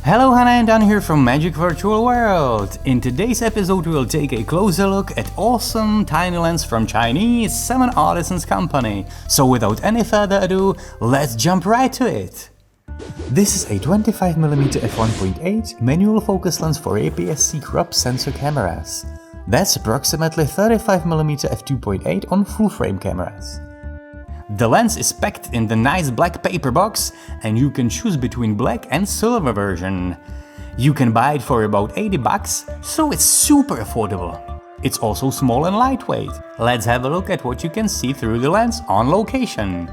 Hello, Hannah and Dan here from Magic Virtual World. In today's episode we'll take a closer look at awesome tiny lens from Chinese 7artisans company. So without any further ado, let's jump right to it. This is a 25mm f1.8 manual focus lens for APS-C crop sensor cameras. That's approximately 35mm f2.8 on full frame cameras. The lens is packed in the nice black paper box and you can choose between black and silver version. You can buy it for about 80 bucks, so it's super affordable. It's also small and lightweight. Let's have a look at what you can see through the lens on location.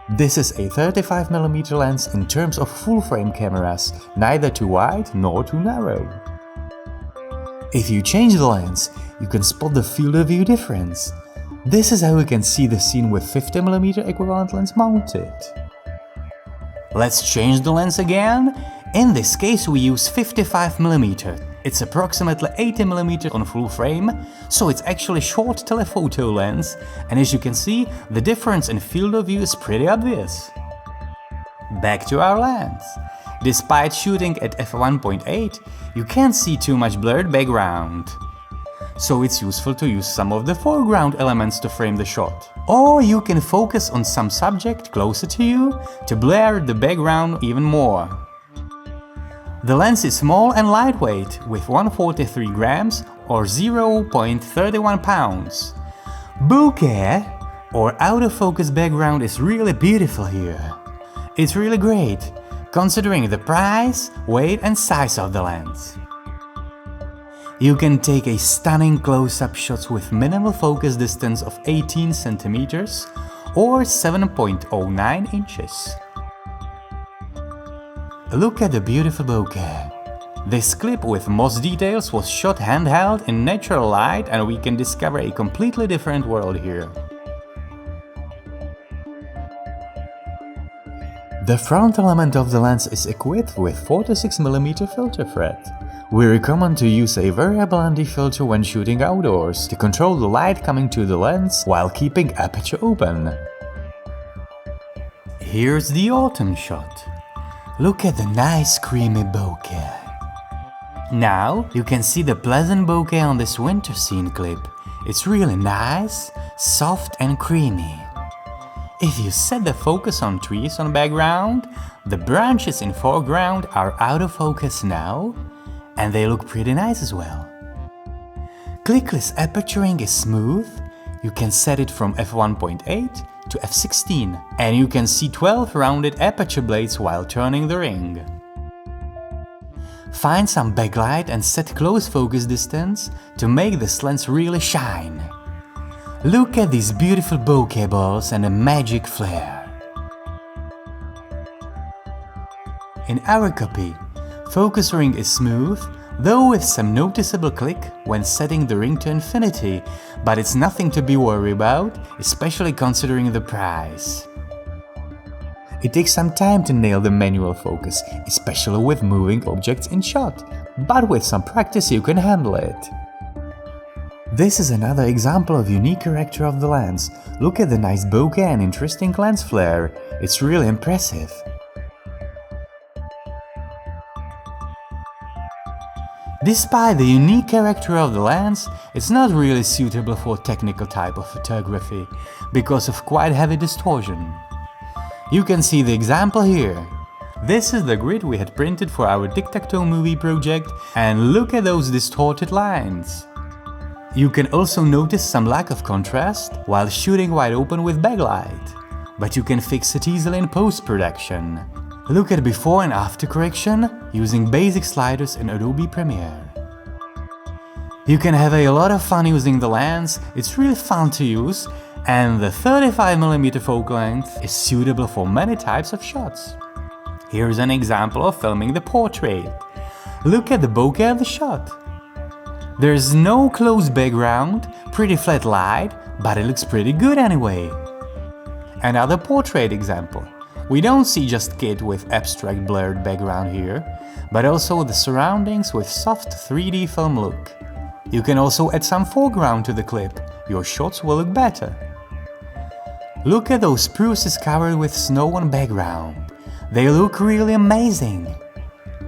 This is a 35mm lens in terms of full frame cameras, neither too wide nor too narrow. If you change the lens, you can spot the field of view difference. This is how we can see the scene with 50mm equivalent lens mounted. Let's change the lens again. In this case we use 55mm. It's approximately 80mm on full frame, so it's actually short telephoto lens, and as you can see, the difference in field of view is pretty obvious. Back to our lens. Despite shooting at f1.8, you can't see too much blurred background. So it's useful to use some of the foreground elements to frame the shot. Or you can focus on some subject closer to you to blur the background even more. The lens is small and lightweight with 143 grams or 0.31 pounds. Bokeh or out of focus background is really beautiful here. It's really great, considering the price, weight and size of the lens. You can take a stunning close-up shots with minimal focus distance of 18 cm or 7.09 inches. Look at the beautiful bokeh. This clip with moss details was shot handheld in natural light and we can discover a completely different world here. The front element of the lens is equipped with 46mm filter thread. We recommend to use a variable ND filter when shooting outdoors to control the light coming to the lens while keeping aperture open. Here's the autumn shot. Look at the nice creamy bokeh. Now you can see the pleasant bokeh on this winter scene clip. It's really nice, soft and creamy. If you set the focus on trees on background, the branches in foreground are out of focus now, and they look pretty nice as well. Clickless aperturing is smooth. You can set it from f1.8 to f16, and you can see 12 rounded aperture blades while turning the ring. Find some backlight and set close focus distance to make this lens really shine. Look at these beautiful bokeh balls and a magic flare. In our copy, focus ring is smooth, though with some noticeable click when setting the ring to infinity, but it's nothing to be worried about, especially considering the price. It takes some time to nail the manual focus, especially with moving objects in shot, but with some practice you can handle it. This is another example of unique character of the lens. Look at the nice bokeh and interesting lens flare. It's really impressive. Despite the unique character of the lens, it's not really suitable for technical type of photography because of quite heavy distortion. You can see the example here. This is the grid we had printed for our tic-tac-toe movie project, and look at those distorted lines. You can also notice some lack of contrast while shooting wide open with backlight, but you can fix it easily in post-production. Look at before and after correction using basic sliders in Adobe Premiere. You can have a lot of fun using the lens, it's really fun to use, and the 35mm focal length is suitable for many types of shots. Here's an example of filming the portrait. Look at the bokeh of the shot. There's no close background, pretty flat light, but it looks pretty good anyway. Another portrait example. We don't see just kid with abstract blurred background here, but also the surroundings with soft 3D film look. You can also add some foreground to the clip, your shots will look better. Look at those spruces covered with snow on background. They look really amazing.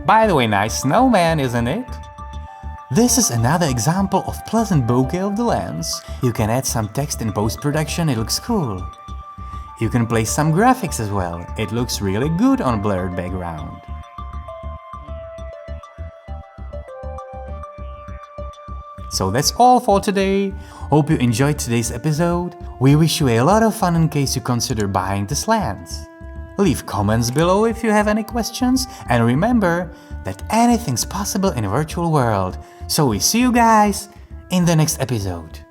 By the way, nice snowman, isn't it? This is another example of pleasant bokeh of the lens. You can add some text in post-production, it looks cool. You can place some graphics as well, it looks really good on blurred background. So that's all for today. Hope you enjoyed today's episode. We wish you a lot of fun in case you consider buying this lens. Leave comments below if you have any questions, and remember that anything's possible in a virtual world. So we see you guys in the next episode.